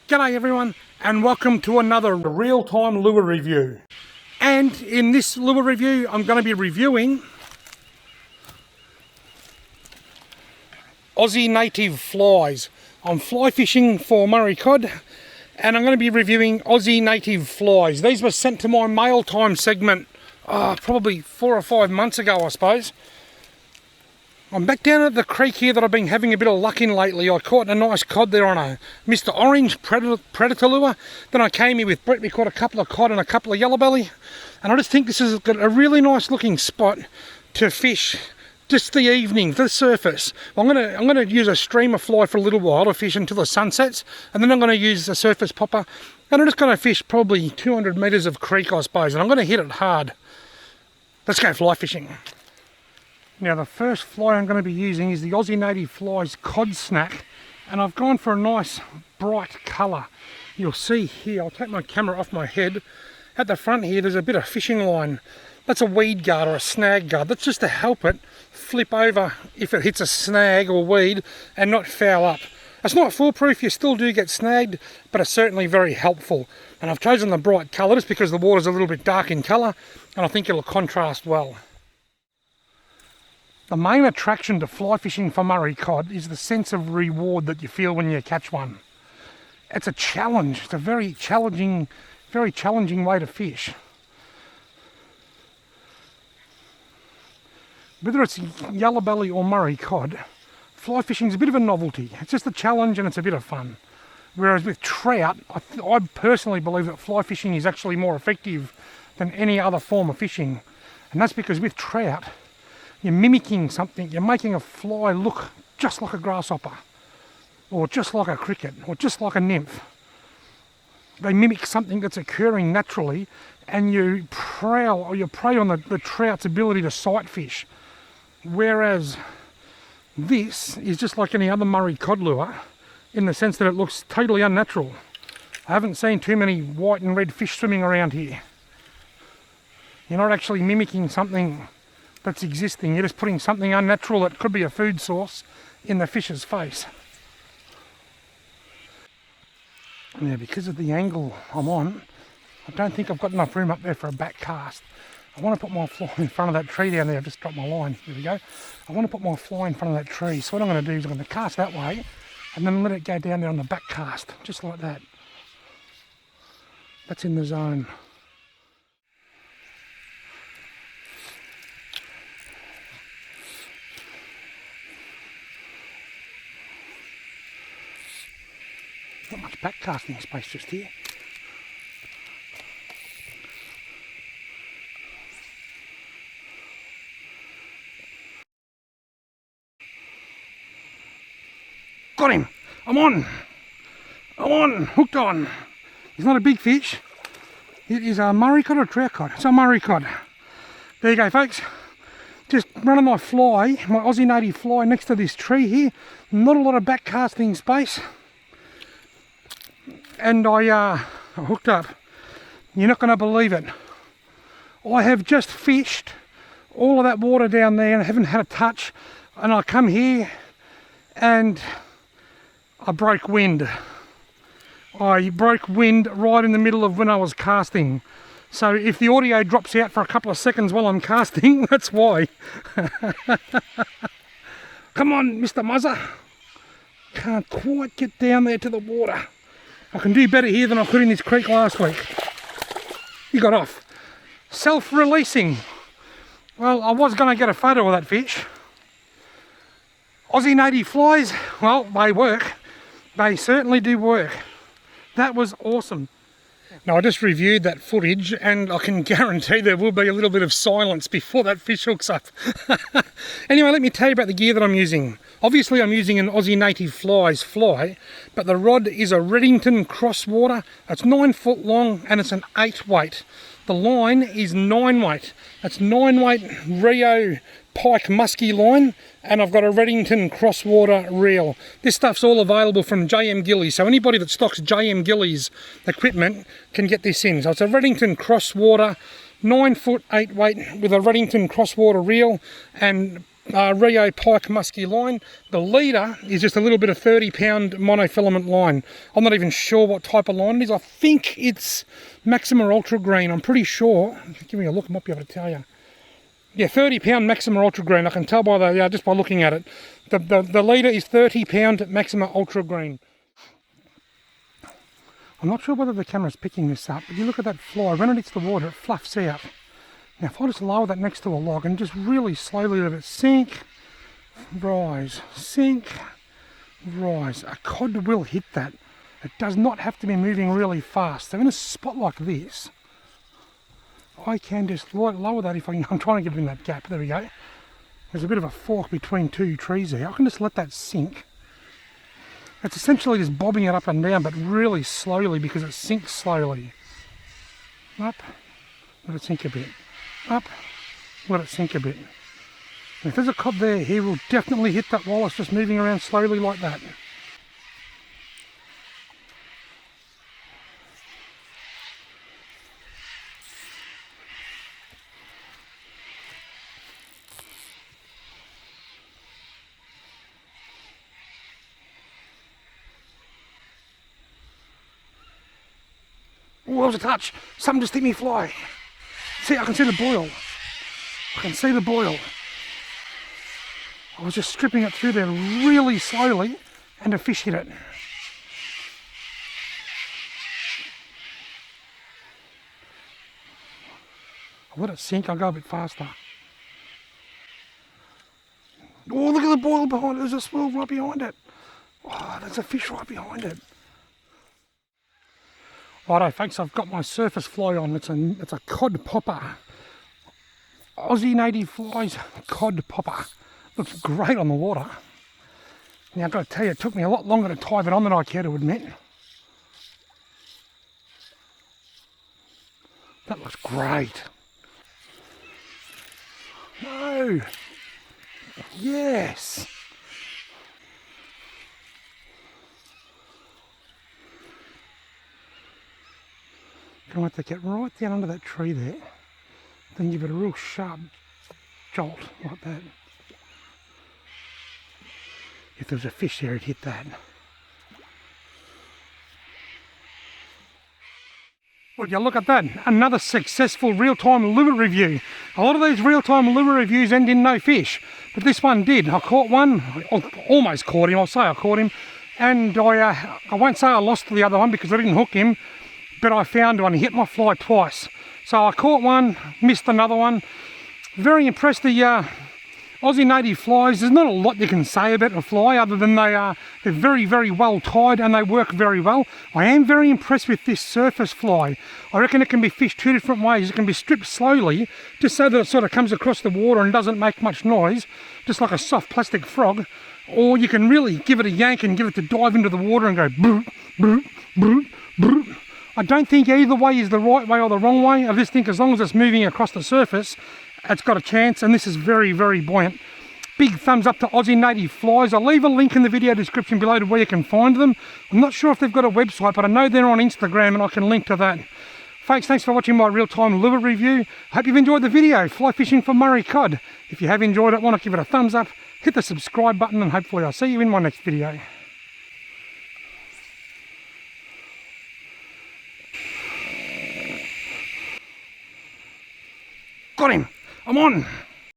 G'day everyone, and welcome to another real-time lure review. And in this lure review, I'm going to be reviewing Aussie native flies. I'm fly fishing for Murray Cod, and I'm going to be reviewing Aussie native flies. These were sent to my mail time segment probably 4 or 5 months ago, I suppose. I'm back down at the creek here that I've been having a bit of luck in lately. I caught a nice cod there on a Mr. Orange predator lure. Then I came here with Brett, we caught a couple of cod and a couple of yellow belly. And I just think this is a really nice looking spot to fish just the evening, the surface. I'm gonna use a streamer fly for a little while to fish until the sun sets, and then I'm gonna use the surface popper, and I'm just gonna fish probably 200 metres of creek, I suppose, and I'm gonna hit it hard. Let's go fly fishing. Now the first fly I'm going to be using is the Aussie Native Flies Cod Snack, and I've gone for a nice bright colour. You'll see here, I'll take my camera off my head, at the front here there's a bit of fishing line. That's a weed guard or a snag guard. That's just to help it flip over if it hits a snag or weed and not foul up. It's not foolproof, you still do get snagged, but it's certainly very helpful. And I've chosen the bright colour just because the water's a little bit dark in colour, and I think it'll contrast well. The main attraction to fly fishing for Murray Cod is the sense of reward that you feel when you catch one. It's a challenge. It's a very challenging way to fish. Whether it's yellow belly or Murray Cod, fly fishing is a bit of a novelty. It's just a challenge and it's a bit of fun. Whereas with trout, I personally believe that fly fishing is actually more effective than any other form of fishing. And that's because with trout, you're mimicking something, you're making a fly look just like a grasshopper, or just like a cricket, or just like a nymph. They mimic something that's occurring naturally, and you prey on the trout's ability to sight fish. Whereas this is just like any other Murray Cod lure, in the sense that it looks totally unnatural. I haven't seen too many white and red fish swimming around here. You're not actually mimicking something that's existing, you're just putting something unnatural that could be a food source in the fish's face. Now, because of the angle I'm on, I don't think I've got enough room up there for a back cast. I want to put my fly in front of that tree down there. I've just dropped my line. There we go. I want to put my fly in front of that tree. So what I'm going to do is I'm going to cast that way and then let it go down there on the back cast, just like that. That's in the zone. Not much back casting space just here. Got him! I'm on! Hooked on! He's not a big fish. It is a Murray Cod or a trout cod. It's a Murray Cod. There you go, folks. Just running my fly, my Aussie native fly next to this tree here. Not a lot of back casting space. And I hooked up. You're not going to believe it. I have just fished all of that water down there and I haven't had a touch. And I come here and I broke wind. I broke wind right in the middle of when I was casting. So if the audio drops out for a couple of seconds while I'm casting, that's why. Come on, Mr. Muzzer. Can't quite get down there to the water. I can do better here than I could in this creek last week. He got off. Self-releasing. Well, I was going to get a photo of that fish. Aussie native flies, well, they work. They certainly do work. That was awesome. Now, I just reviewed that footage and I can guarantee there will be a little bit of silence before that fish hooks up. Anyway, let me tell you about the gear that I'm using. Obviously, I'm using an Aussie Native Flies fly, but the rod is a Reddington Crosswater. It's 9 foot long and it's an 8 weight. The line is 9 weight. That's 9 weight Rio Pike Muskie line, and I've got a Reddington Crosswater reel. This stuff's all available from JM Gillies, so anybody that stocks JM Gillies equipment can get this in. So it's a Reddington Crosswater, 9 foot 8 weight with a Reddington Crosswater reel, and Rio Pike musky line. The leader is just a little bit of 30-pound monofilament line. I'm not even sure what type of line it is. I think it's Maxima Ultra Green. I'm pretty sure. Give me a look, I might be able to tell you. Yeah, 30-pound Maxima Ultra Green. I can tell by the just by looking at it. The leader is 30-pound Maxima Ultra Green. I'm not sure whether the camera's picking this up, but you look at that fly. When it hits the water, it fluffs out. Now, if I just lower that next to a log and just really slowly let it sink, rise, sink, rise. A cod will hit that. It does not have to be moving really fast. So in a spot like this, I can just lower that if I can. I'm trying to get it in that gap. There we go. There's a bit of a fork between two trees there. I can just let that sink. It's essentially just bobbing it up and down, but really slowly because it sinks slowly. Up, let it sink a bit. Up, let it sink a bit. And if there's a cod there, he will definitely hit that while it's just moving around slowly like that. Oh, that was a touch. Something just hit me fly. See, I can see the boil. I can see the boil. I was just stripping it through there really slowly and a fish hit it. I'll let it sink, I'll go a bit faster. Oh, look at the boil behind it. There's a swirl right behind it. Oh, there's a fish right behind it. Righto folks, I've got my surface fly on. It's a cod popper. Aussie native flies cod popper. Looks great on the water. Now I've got to tell you, it took me a lot longer to tie it on than I care to admit. That looks great. No. Yes. Gonna have to get right down under that tree there, then give it a real sharp jolt like that. If there was a fish there, it'd hit that. Well, you look at that, another successful real-time lure review. A lot of these real-time lure reviews end in no fish, but this one did. I caught one, almost caught him, I'll say I caught him, and I won't say I lost the other one because I didn't hook him, but I found one. He hit my fly twice. So I caught one, missed another one. Very impressed. The Aussie native flies, there's not a lot you can say about a fly other than they're very, very well tied and they work very well. I am very impressed with this surface fly. I reckon it can be fished two different ways. It can be stripped slowly, just so that it sort of comes across the water and doesn't make much noise, just like a soft plastic frog. Or you can really give it a yank and give it to dive into the water and go broot, broot, broot, broot. I don't think either way is the right way or the wrong way. I just think as long as it's moving across the surface, it's got a chance, and this is very, very buoyant. Big thumbs up to Aussie native flies. I'll leave a link in the video description below to where you can find them. I'm not sure if they've got a website, but I know they're on Instagram and I can link to that. Folks, thanks for watching my real-time lure review. I hope you've enjoyed the video, fly fishing for Murray Cod. If you have enjoyed it, why not give it a thumbs up, hit the subscribe button, and hopefully I'll see you in my next video. Got him! I'm on!